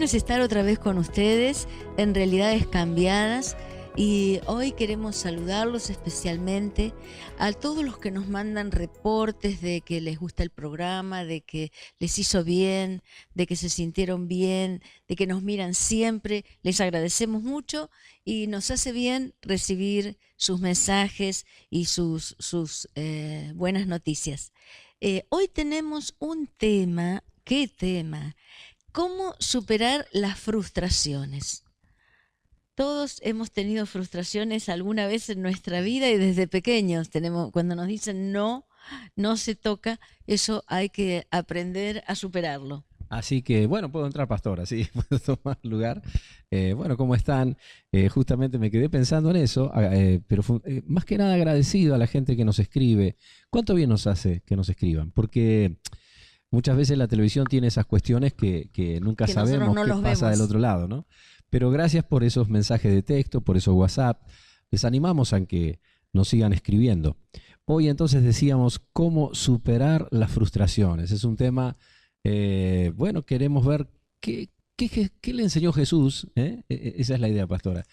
es estar otra vez con ustedes en Realidades Cambiadas, y hoy queremos saludarlos especialmente a todos los que nos mandan reportes de que les gusta el programa, de que les hizo bien, de que se sintieron bien, de que nos miran siempre. Les agradecemos mucho y nos hace bien recibir sus mensajes y sus buenas noticias. Hoy tenemos un tema. ¿Qué tema? ¿Cómo superar las frustraciones? Todos hemos tenido frustraciones alguna vez en nuestra vida y desde pequeños cuando nos dicen no, no se toca, eso hay que aprender a superarlo. Así que, bueno, puedo entrar, pastora, sí, puedo tomar lugar. Bueno, ¿cómo están? Justamente me quedé pensando en eso, pero más que nada agradecido a la gente que nos escribe. ¿Cuánto bien nos hace que nos escriban? Porque muchas veces la televisión tiene esas cuestiones que nunca sabemos no qué pasa del otro lado, ¿no? Pero gracias por esos mensajes de texto, por esos WhatsApp. Les animamos a que nos sigan escribiendo. Hoy entonces decíamos cómo superar las frustraciones. Es un tema, bueno, queremos ver qué le enseñó Jesús, esa es la idea, pastora,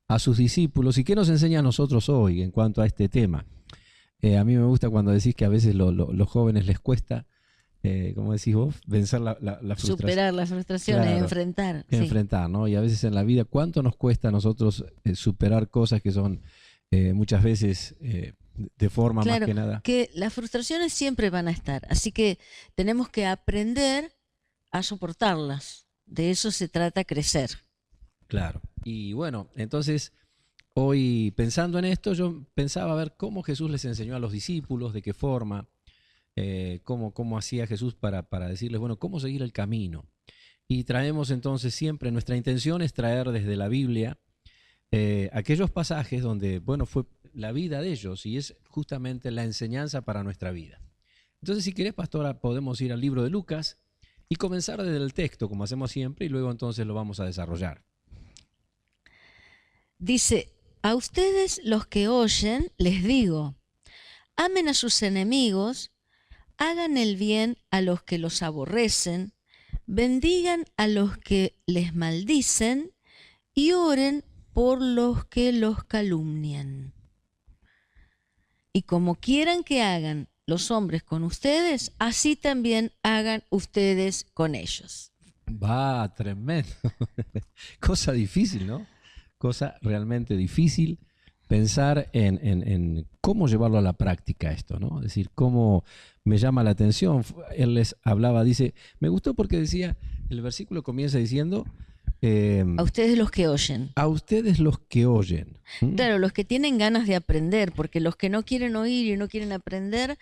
a sus discípulos y qué nos enseña a nosotros hoy en cuanto a este tema. A mí me gusta cuando decís que a veces los jóvenes les cuesta, como decís vos, vencer la frustración. Superar las frustraciones, claro, enfrentar. Enfrentar, sí. ¿No? Y a veces en la vida, ¿cuánto nos cuesta a nosotros superar cosas que son muchas veces de forma claro, más que nada? Que las frustraciones siempre van a estar, así que tenemos que aprender a soportarlas. De eso se trata, crecer. Claro. Y bueno, entonces hoy pensando en esto, yo pensaba a ver cómo Jesús les enseñó a los discípulos, de qué forma. Cómo hacía Jesús para decirles, bueno, cómo seguir el camino. Y traemos entonces siempre, nuestra intención es traer desde la Biblia aquellos pasajes donde, bueno, fue la vida de ellos y es justamente la enseñanza para nuestra vida. Entonces, si querés, pastora, podemos ir al libro de Lucas y comenzar desde el texto, como hacemos siempre, y luego entonces lo vamos a desarrollar. Dice, a ustedes los que oyen, les digo, amen a sus enemigos, hagan el bien a los que los aborrecen, bendigan a los que les maldicen y oren por los que los calumnian. Y como quieran que hagan los hombres con ustedes, así también hagan ustedes con ellos. Va, tremendo. Cosa difícil, ¿no? Cosa realmente difícil. Pensar en cómo llevarlo a la práctica esto, ¿no? Es decir, cómo me llama la atención. Él les hablaba, dice, me gustó porque decía, el versículo comienza diciendo... a ustedes los que oyen. A ustedes los que oyen. Claro, los que tienen ganas de aprender, porque los que no quieren oír y no quieren aprender,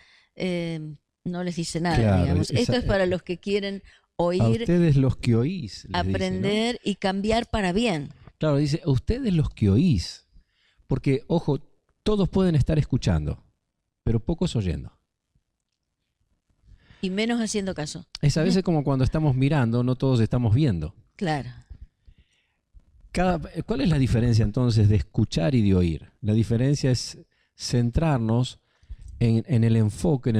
no les dice nada, claro, digamos. Esto es para los que quieren oír. A ustedes los que oís. Aprender, dice, ¿no? Y cambiar para bien. Claro, dice, a ustedes los que oís. Porque, ojo, todos pueden estar escuchando, pero pocos oyendo. Y menos haciendo caso. Es a veces como cuando estamos mirando, no todos estamos viendo. Claro. ¿Cuál es la diferencia entonces de escuchar y de oír? La diferencia es centrarnos en el enfoque, en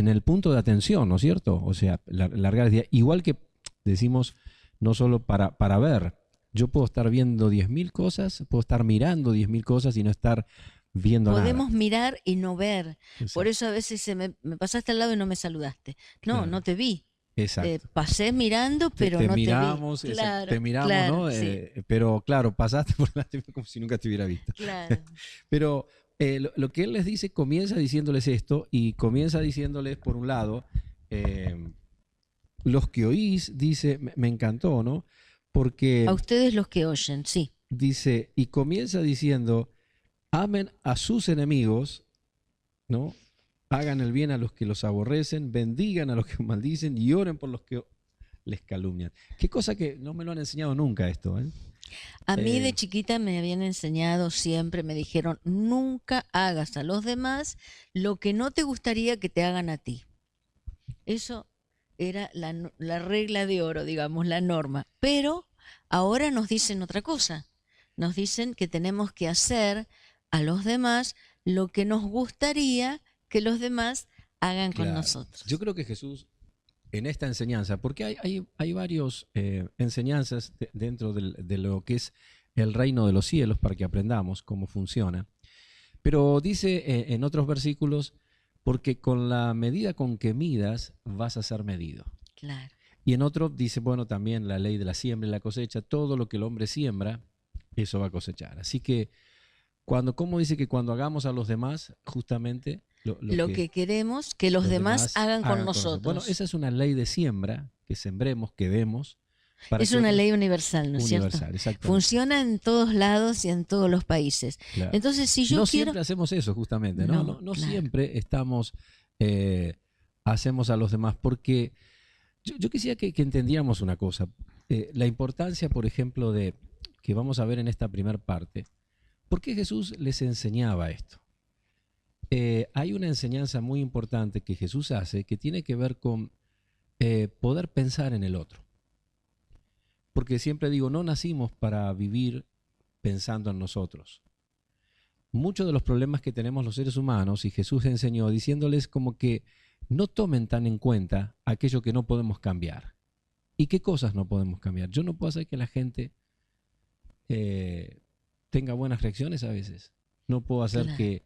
el punto de atención, ¿no es cierto? O sea, largar el día. Igual que decimos, no solo para ver. Yo puedo estar viendo 10.000 cosas, puedo estar mirando 10.000 cosas y no estar viendo nada. Podemos mirar y no ver. Exacto. Por eso a veces me pasaste al lado y no me saludaste. No, claro. No te vi. Exacto. Pasé mirando, pero te no miramos, te vi. Claro, te miramos, claro, ¿no? Sí. Pero claro, pasaste por la TV como si nunca te hubiera visto. Claro. Pero lo que él les dice, comienza diciéndoles esto y comienza diciéndoles, por un lado, los que oís, dice, me encantó, ¿no? Porque a ustedes los que oyen, sí. Dice, y comienza diciendo, amen a sus enemigos, ¿no? Hagan el bien a los que los aborrecen, bendigan a los que maldicen y oren por los que les calumnian. Qué cosa que no me lo han enseñado nunca esto, ¿eh? A mí de chiquita me habían enseñado siempre, me dijeron, nunca hagas a los demás lo que no te gustaría que te hagan a ti. Eso era la regla de oro, digamos, la norma. Pero ahora nos dicen otra cosa. Nos dicen que tenemos que hacer a los demás lo que nos gustaría que los demás hagan con nosotros. Yo creo que Jesús en esta enseñanza, porque hay varias enseñanzas dentro de lo que es el reino de los cielos para que aprendamos cómo funciona. Pero dice en otros versículos, porque con la medida con que midas vas a ser medido. Claro. Y en otro dice, bueno, también la ley de la siembra y la cosecha, todo lo que el hombre siembra, eso va a cosechar. Así que, ¿cómo dice que cuando hagamos a los demás, justamente lo que queremos que los demás hagan con nosotros? Bueno, esa es una ley de siembra, que sembremos, que demos. Es una ley universal, ¿no es cierto? Exactamente. Funciona en todos lados y en todos los países. Claro. Entonces, si yo no quiero... siempre hacemos eso, justamente, ¿no? No claro. Siempre hacemos a los demás, porque yo quisiera que entendiéramos una cosa. La importancia, por ejemplo, que vamos a ver en esta primera parte. ¿Por qué Jesús les enseñaba esto? Hay una enseñanza muy importante que Jesús hace que tiene que ver con poder pensar en el otro. Porque siempre digo, no nacimos para vivir pensando en nosotros. Muchos de los problemas que tenemos los seres humanos, y Jesús enseñó diciéndoles como que no tomen tan en cuenta aquello que no podemos cambiar. ¿Y qué cosas no podemos cambiar? Yo no puedo hacer que la gente tenga buenas reacciones a veces. No puedo hacer que...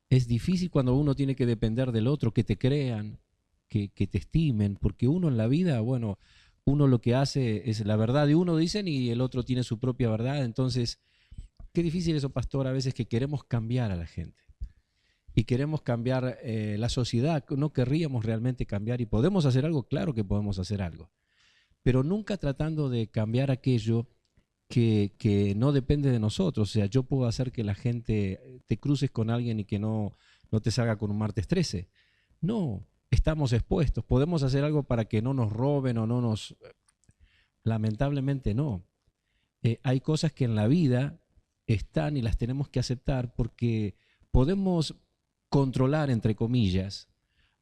Es difícil cuando uno tiene que depender del otro, que te crean, que te estimen, porque uno en la vida, bueno, uno lo que hace es la verdad de uno, dicen, y el otro tiene su propia verdad. Entonces, qué difícil eso, pastor, a veces que queremos cambiar a la gente. Y queremos cambiar la sociedad, no querríamos realmente cambiar. ¿Y podemos hacer algo? Claro que podemos hacer algo. Pero nunca tratando de cambiar aquello que no depende de nosotros. O sea, yo puedo hacer que la gente te cruces con alguien y que no te salga con un martes 13. No, estamos expuestos. ¿Podemos hacer algo para que no nos roben o no nos...? Lamentablemente no. Hay cosas que en la vida están y las tenemos que aceptar porque podemos controlar, entre comillas,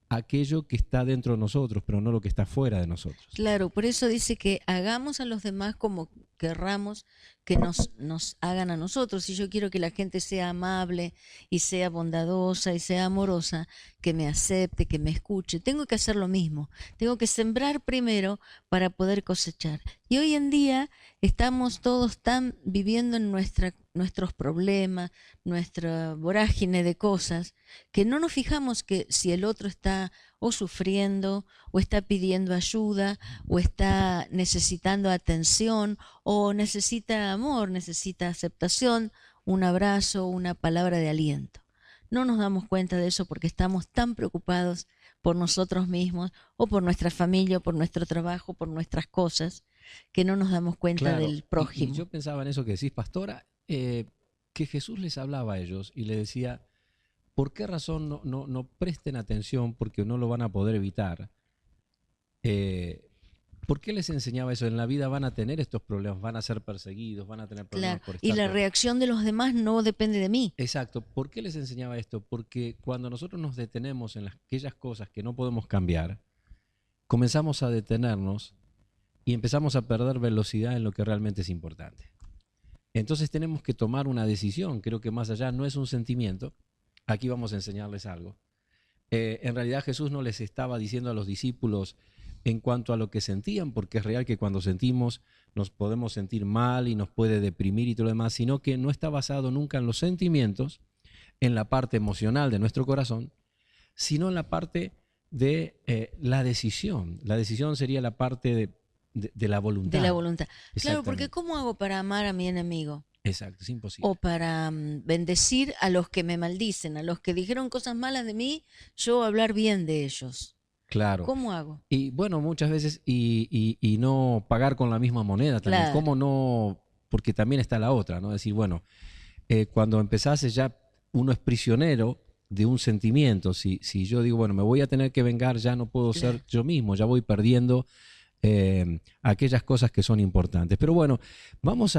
aquello que está dentro de nosotros, pero no lo que está fuera de nosotros. Claro, por eso dice que hagamos a los demás como querramos que nos hagan a nosotros. Si yo quiero que la gente sea amable y sea bondadosa y sea amorosa, que me acepte, que me escuche, tengo que hacer lo mismo. Tengo que sembrar primero para poder cosechar. Y hoy en día estamos todos tan viviendo en nuestros problemas, nuestra vorágine de cosas, que no nos fijamos que si el otro está o sufriendo, o está pidiendo ayuda, o está necesitando atención, o necesita amor, necesita aceptación, un abrazo, una palabra de aliento. No nos damos cuenta de eso porque estamos tan preocupados por nosotros mismos, o por nuestra familia, o por nuestro trabajo, por nuestras cosas, que no nos damos cuenta del prójimo. Y yo pensaba en eso que decís, pastora, que Jesús les hablaba a ellos y les decía, ¿por qué razón no presten atención? Porque no lo van a poder evitar. ¿Por qué les enseñaba eso? En la vida van a tener estos problemas, van a ser perseguidos, van a tener problemas por estar... Y la reacción de los demás no depende de mí. Exacto. ¿Por qué les enseñaba esto? Porque cuando nosotros nos detenemos en aquellas cosas que no podemos cambiar, comenzamos a detenernos y empezamos a perder velocidad en lo que realmente es importante. Entonces tenemos que tomar una decisión. Creo que más allá no es un sentimiento. Aquí vamos a enseñarles algo. En realidad Jesús no les estaba diciendo a los discípulos en cuanto a lo que sentían, porque es real que cuando sentimos nos podemos sentir mal y nos puede deprimir y todo lo demás, sino que no está basado nunca en los sentimientos, en la parte emocional de nuestro corazón, sino en la parte de la decisión. La decisión sería la parte de la voluntad. De la voluntad. Claro, porque ¿cómo hago para amar a mi enemigo? Exacto, es imposible. O para bendecir a los que me maldicen, a los que dijeron cosas malas de mí, yo hablar bien de ellos. Claro. ¿Cómo hago? Y bueno, muchas veces, y no pagar con la misma moneda también. Claro. ¿Cómo no? Porque también está la otra, ¿no? Decir, bueno, cuando empezás ya uno es prisionero de un sentimiento. Si yo digo, bueno, me voy a tener que vengar, ya no puedo ser yo mismo, ya voy perdiendo aquellas cosas que son importantes. Pero bueno, vamos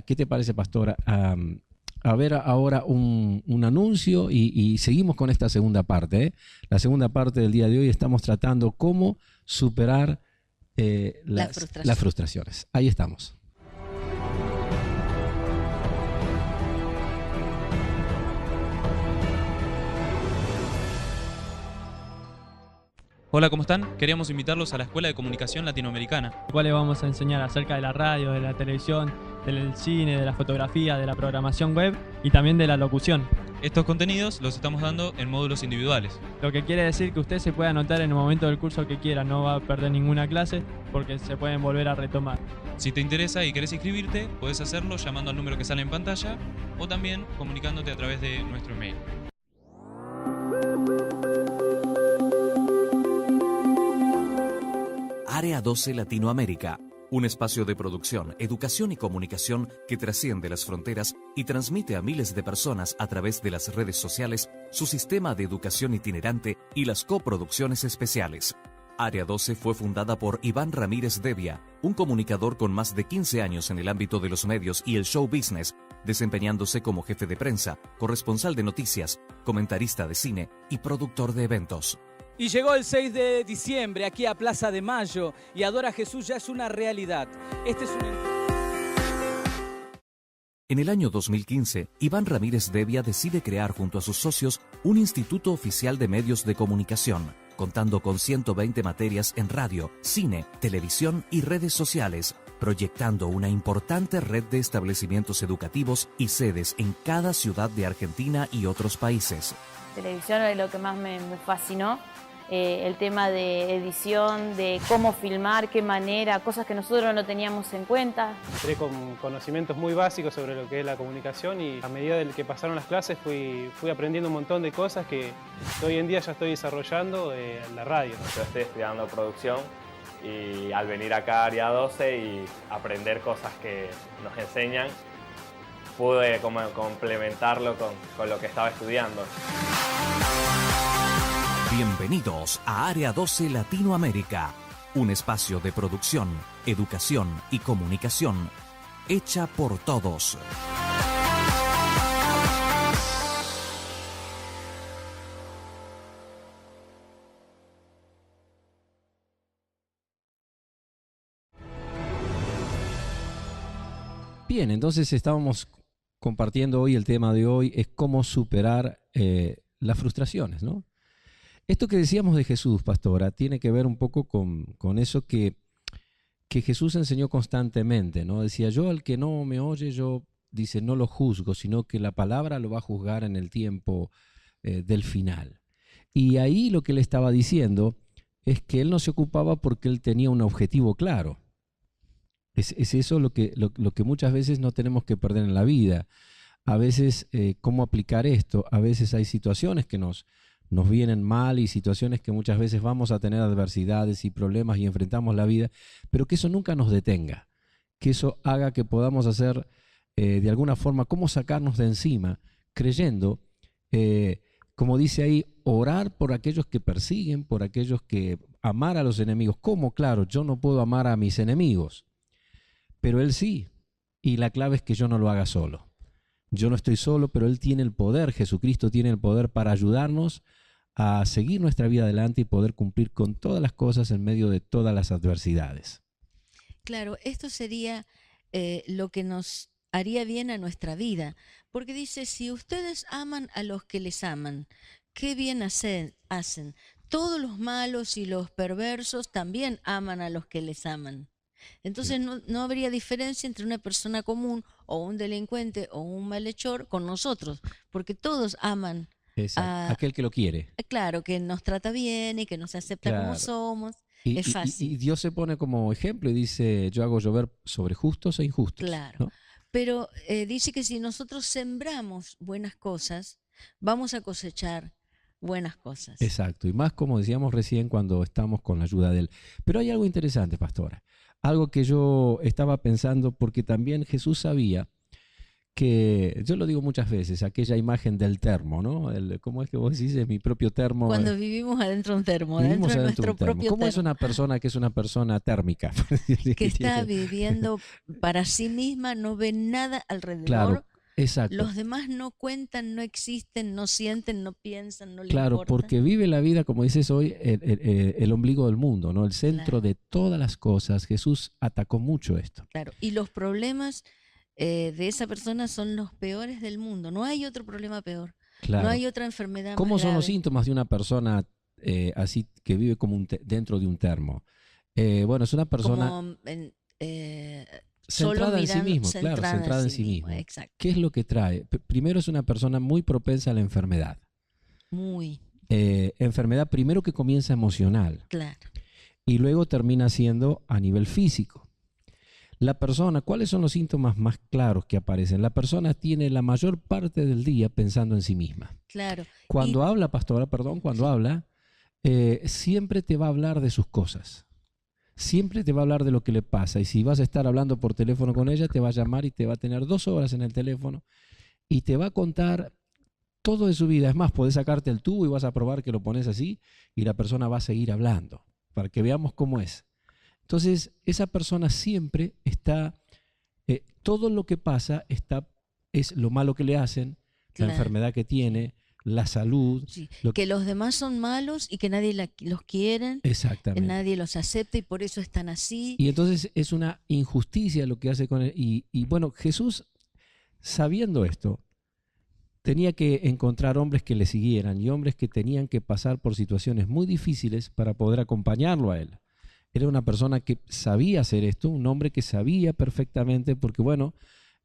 ¿qué te parece, pastora? A ver ahora un anuncio y seguimos con esta segunda parte. La segunda parte del día de hoy estamos tratando cómo superar las frustraciones. Ahí estamos. Hola, ¿cómo están? Queríamos invitarlos a la Escuela de Comunicación Latinoamericana. Cuales vamos a enseñar acerca de la radio, de la televisión, del cine, de la fotografía, de la programación web y también de la locución. Estos contenidos los estamos dando en módulos individuales. Lo que quiere decir que usted se puede anotar en el momento del curso que quiera, no va a perder ninguna clase porque se pueden volver a retomar. Si te interesa y querés inscribirte, puedes hacerlo llamando al número que sale en pantalla o también comunicándote a través de nuestro email. Área 12 Latinoamérica, un espacio de producción, educación y comunicación que trasciende las fronteras y transmite a miles de personas a través de las redes sociales su sistema de educación itinerante y las coproducciones especiales. Área 12 fue fundada por Iván Ramírez Devia, un comunicador con más de 15 años en el ámbito de los medios y el show business, desempeñándose como jefe de prensa, corresponsal de noticias, comentarista de cine y productor de eventos. Y llegó el 6 de diciembre aquí a Plaza de Mayo y Adora a Jesús ya es una realidad. Este es En el año 2015, Iván Ramírez Devia decide crear junto a sus socios un instituto oficial de medios de comunicación, contando con 120 materias en radio, cine, televisión y redes sociales, proyectando una importante red de establecimientos educativos y sedes en cada ciudad de Argentina y otros países. Televisión es lo que más me fascinó. El tema de edición, de cómo filmar, qué manera, cosas que nosotros no teníamos en cuenta. Entré con conocimientos muy básicos sobre lo que es la comunicación y a medida de que pasaron las clases fui aprendiendo un montón de cosas que hoy en día ya estoy desarrollando en la radio. Yo estoy estudiando producción y al venir acá a Área 12 y aprender cosas que nos enseñan, pude complementarlo con lo que estaba estudiando. Bienvenidos a Área 12 Latinoamérica, un espacio de producción, educación y comunicación hecha por todos. Bien, entonces estábamos compartiendo hoy, el tema de hoy es cómo superar las frustraciones, ¿no? Esto que decíamos de Jesús, pastora, tiene que ver un poco con eso que Jesús enseñó constantemente, ¿no? Decía, yo al que no me oye, dice, no lo juzgo, sino que la palabra lo va a juzgar en el tiempo del final. Y ahí lo que él estaba diciendo es que él no se ocupaba porque él tenía un objetivo claro. Es eso lo que muchas veces no tenemos que perder en la vida. A veces, ¿cómo aplicar esto? A veces hay situaciones que nos vienen mal y situaciones que muchas veces vamos a tener adversidades y problemas y enfrentamos la vida, pero que eso nunca nos detenga, que eso haga que podamos hacer de alguna forma cómo sacarnos de encima, creyendo, como dice ahí, orar por aquellos que persiguen, por aquellos que amar a los enemigos. ¿Cómo? Claro, yo no puedo amar a mis enemigos, pero Él sí, y la clave es que yo no lo haga solo. Yo no estoy solo, pero Él tiene el poder, Jesucristo tiene el poder para ayudarnos a seguir nuestra vida adelante y poder cumplir con todas las cosas en medio de todas las adversidades. Claro, esto sería lo que nos haría bien a nuestra vida, porque dice, si ustedes aman a los que les aman, ¿qué bien hacen? Todos los malos y los perversos también aman a los que les aman. Entonces no habría diferencia entre una persona común o un delincuente o un malhechor con nosotros, porque todos aman a aquel que lo quiere. Claro, que nos trata bien y que nos acepta como somos. Es fácil. Y Dios se pone como ejemplo y dice, yo hago llover sobre justos e injustos. Claro, ¿no? pero dice que si nosotros sembramos buenas cosas, vamos a cosechar buenas cosas. Exacto, y más como decíamos recién cuando estamos con la ayuda de Él. Pero hay algo interesante, pastora. Algo que yo estaba pensando, porque también Jesús sabía que, yo lo digo muchas veces, aquella imagen del termo, ¿no? ¿Cómo es que vos decís? Es mi propio termo. Cuando vivimos adentro de un termo, vivimos adentro de adentro nuestro propio ¿Cómo termo. es una persona que es una persona térmica? Que está viviendo para sí misma, no ve nada alrededor. Claro, exacto. Los demás no cuentan, no existen, no sienten, no piensan, no les Claro, importa. porque vive la vida, como dices hoy, el ombligo del mundo, ¿no? El centro de todas las cosas. Jesús atacó mucho esto. Claro, y los problemas de esa persona son los peores del mundo. No hay otro problema peor. Claro. No hay otra enfermedad ¿Cómo más son los grave. síntomas de una persona así que vive como dentro de un termo. Bueno, es una persona Como centrada en sí mismo, claro, centrada en sí mismo. Exacto. ¿Qué es lo que trae? Primero es una persona muy propensa a la enfermedad. Muy, Enfermedad primero que comienza emocional claro. y luego termina siendo a nivel físico. La persona, ¿cuáles son los síntomas más claros que aparecen? La persona tiene la mayor parte del día pensando en sí misma. Claro. Cuando habla, pastora, perdón, cuando habla, siempre te va a hablar de sus cosas. Siempre te va a hablar de lo que le pasa. Y si vas a estar hablando por teléfono con ella, te va a llamar y te va a tener 2 horas en el teléfono y te va a contar todo de su vida. Es más, podés sacarte el tubo y vas a probar que lo pones así y la persona va a seguir hablando para que veamos cómo es. Entonces, esa persona siempre está, todo lo que pasa es lo malo que le hacen, Claro. la enfermedad que tiene, la salud. Sí, lo que los demás son malos y que nadie los quiere, que Exactamente. nadie los acepta y por eso están así. Y entonces es una injusticia lo que hace con él. Y bueno, Jesús, sabiendo esto, tenía que encontrar hombres que le siguieran y hombres que tenían que pasar por situaciones muy difíciles para poder acompañarlo a él. Era una persona que sabía hacer esto, un hombre que sabía perfectamente, porque bueno,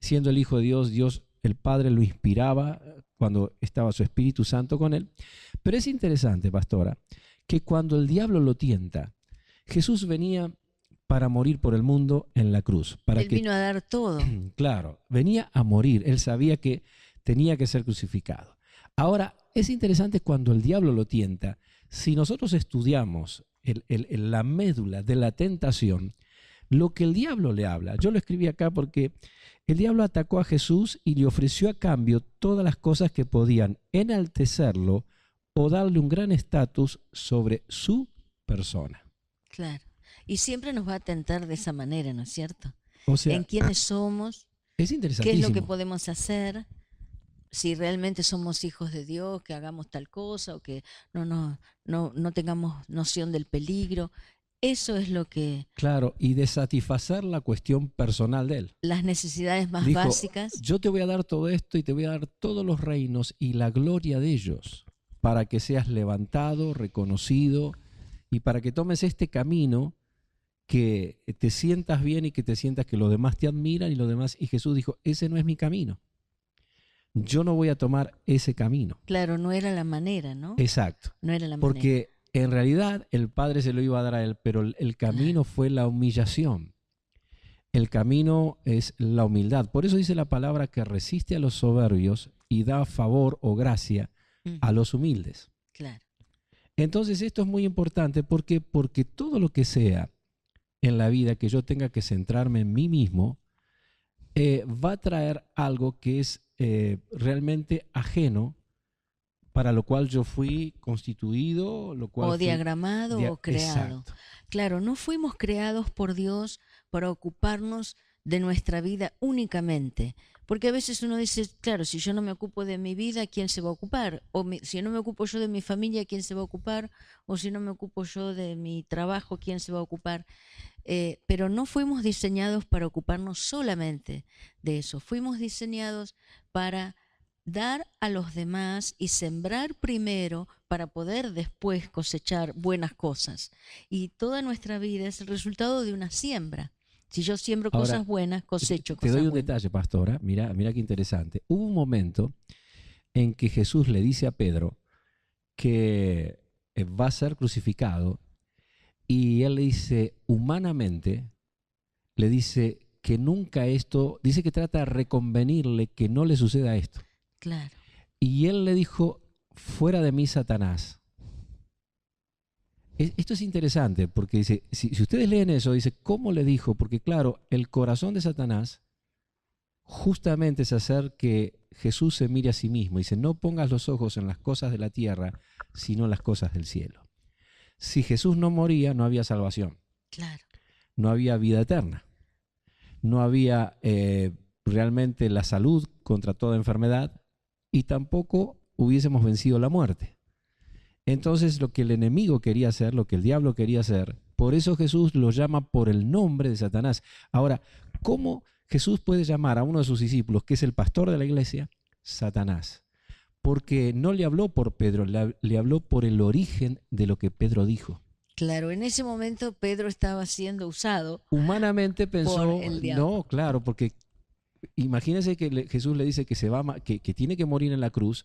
siendo el Hijo de Dios, Dios el Padre lo inspiraba cuando estaba su Espíritu Santo con él. Pero es interesante, pastora, que cuando el diablo lo tienta, Jesús venía para morir por el mundo en la cruz. Él vino a dar todo. Claro, venía a morir. Él sabía que tenía que ser crucificado. Ahora, es interesante cuando el diablo lo tienta. Si nosotros estudiamos la médula de la tentación, lo que el diablo le habla, yo lo escribí acá porque el diablo atacó a Jesús y le ofreció a cambio todas las cosas que podían enaltecerlo o darle un gran estatus sobre su persona. Claro. Y siempre nos va a tentar de esa manera, ¿no es cierto? O sea, en quiénes somos, es qué interesantísimo. es lo que podemos hacer, si realmente somos hijos de Dios, que hagamos tal cosa o que no tengamos noción del peligro. Eso es lo que... Claro, y de satisfacer la cuestión personal de él. Las necesidades más Dijo, básicas. yo te voy a dar todo esto y te voy a dar todos los reinos y la gloria de ellos para que seas levantado, reconocido y para que tomes este camino, que te sientas bien y que te sientas que los demás te admiran y los demás. Y Jesús dijo, ese no es mi camino. Yo no voy a tomar ese camino. Claro, no era la manera, ¿no? Exacto. No era la manera. Porque en realidad el Padre se lo iba a dar a él, pero el camino fue la humillación. El camino es la humildad. Por eso dice la palabra que resiste a los soberbios y da favor o gracia a los humildes. Claro. Entonces esto es muy importante porque todo lo que sea en la vida que yo tenga que centrarme en mí mismo va a traer algo que es realmente ajeno, para lo cual yo fui constituido, lo cual o diagramado o creado. Exacto. Claro, no fuimos creados por Dios para ocuparnos de nuestra vida únicamente. Porque a veces uno dice, claro, si yo no me ocupo de mi vida, ¿quién se va a ocupar? O si no me ocupo yo de mi familia, ¿quién se va a ocupar? O si no me ocupo yo de mi trabajo, ¿quién se va a ocupar? Pero no fuimos diseñados para ocuparnos solamente de eso. Fuimos diseñados para dar a los demás y sembrar primero para poder después cosechar buenas cosas. Y toda nuestra vida es el resultado de una siembra. Si yo siembro cosas buenas, cosecho cosas buenas. Te doy un detalle, pastora. Mira qué interesante. Hubo un momento en que Jesús le dice a Pedro que va a ser crucificado y él le dice, humanamente, le dice que nunca esto, dice que trata de reconvenirle que no le suceda esto. Claro. Y él le dijo, fuera de mí, Satanás. Esto es interesante porque dice, si ustedes leen eso, dice, ¿cómo le dijo? Porque claro, el corazón de Satanás justamente es hacer que Jesús se mire a sí mismo. Dice, no pongas los ojos en las cosas de la tierra, sino en las cosas del cielo. Si Jesús no moría, no había salvación. Claro. No había vida eterna. No había realmente la salud contra toda enfermedad y tampoco hubiésemos vencido la muerte. Entonces lo que el enemigo quería hacer, lo que el diablo quería hacer, por eso Jesús lo llama por el nombre de Satanás. Ahora, ¿cómo Jesús puede llamar a uno de sus discípulos, que es el pastor de la iglesia, Satanás? porque no le habló por Pedro, le habló por el origen de lo que Pedro dijo. Claro, en ese momento Pedro estaba siendo usado. Humanamente pensó, por el diablo. no, claro, porque imagínense que Jesús le dice que que tiene que morir en la cruz,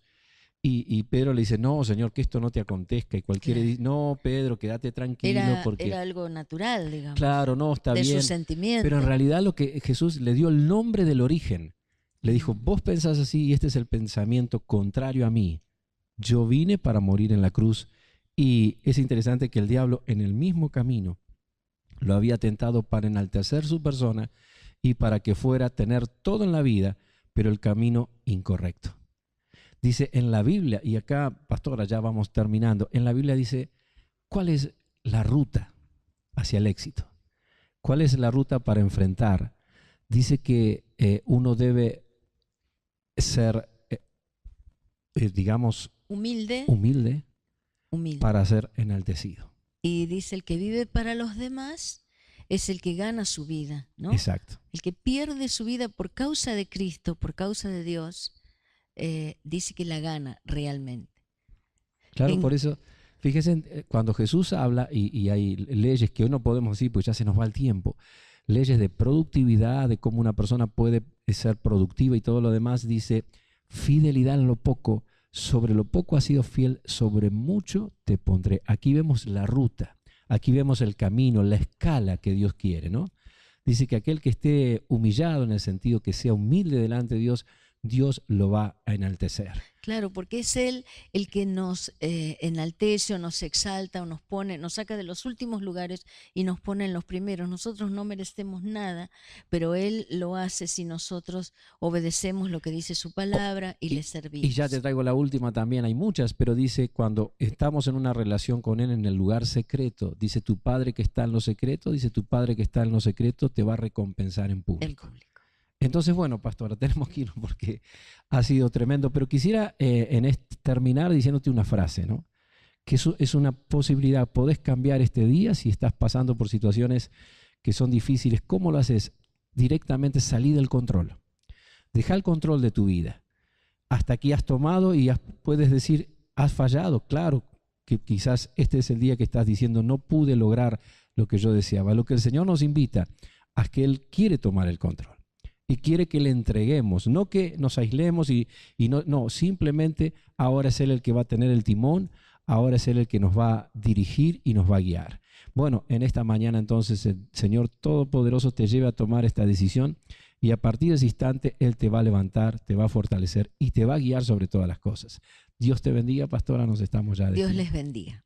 y Pedro le dice, no, Señor, que esto no te acontezca. Y cualquiera dice, no, Pedro, quédate tranquilo. Era algo natural, digamos. Claro, no, está de bien. Su sentimiento. Pero en realidad lo que Jesús le dio el nombre del origen. Le dijo, vos pensás así y este es el pensamiento contrario a mí. Yo vine para morir en la cruz. Y es interesante que el diablo en el mismo camino lo había tentado para enaltecer su persona y para que fuera a tener todo en la vida, pero el camino incorrecto. Dice en la Biblia, y acá, pastora, ya vamos terminando, en la Biblia dice, ¿cuál es la ruta hacia el éxito? ¿Cuál es la ruta para enfrentar? Dice que uno debe ser, digamos, humilde para ser enaltecido. Y dice, el que vive para los demás es el que gana su vida, ¿no? Exacto. El que pierde su vida por causa de Cristo, por causa de Dios, dice que la gana realmente. Claro, por eso, fíjense, cuando Jesús habla, y hay leyes que hoy no podemos decir, pues ya se nos va el tiempo, leyes de productividad, de cómo una persona puede ser productiva y todo lo demás, dice, fidelidad en lo poco, sobre lo poco has sido fiel, sobre mucho te pondré. Aquí vemos la ruta, aquí vemos el camino, la escala que Dios quiere, ¿no? Dice que aquel que esté humillado, en el sentido que sea humilde delante de Dios, Dios lo va a enaltecer. Claro, porque es Él el que nos enaltece o nos exalta o nos pone, nos saca de los últimos lugares y nos pone en los primeros. Nosotros no merecemos nada, pero Él lo hace si nosotros obedecemos lo que dice su palabra y le servimos. Y ya te traigo la última también, hay muchas, pero dice cuando estamos en una relación con Él en el lugar secreto, dice tu Padre que está en lo secreto, dice tu Padre que está en lo secreto te va a recompensar en público. Entonces, bueno, pastora, tenemos que irnos porque ha sido tremendo, pero quisiera terminar diciéndote una frase, ¿no? Que eso es una posibilidad, podés cambiar este día si estás pasando por situaciones que son difíciles. ¿Cómo lo haces? Directamente salí del control. Deja el control de tu vida. Hasta aquí has tomado y puedes decir, has fallado. Claro que quizás este es el día que estás diciendo, no pude lograr lo que yo deseaba. Lo que el Señor nos invita a que Él quiere tomar el control. Y quiere que le entreguemos, no que nos aislemos y no, simplemente ahora es Él el que va a tener el timón, ahora es Él el que nos va a dirigir y nos va a guiar. Bueno, en esta mañana entonces el Señor Todopoderoso te lleva a tomar esta decisión y a partir de ese instante Él te va a levantar, te va a fortalecer y te va a guiar sobre todas las cosas. Dios te bendiga, pastora, nos estamos ya despidiendo. Dios les bendiga.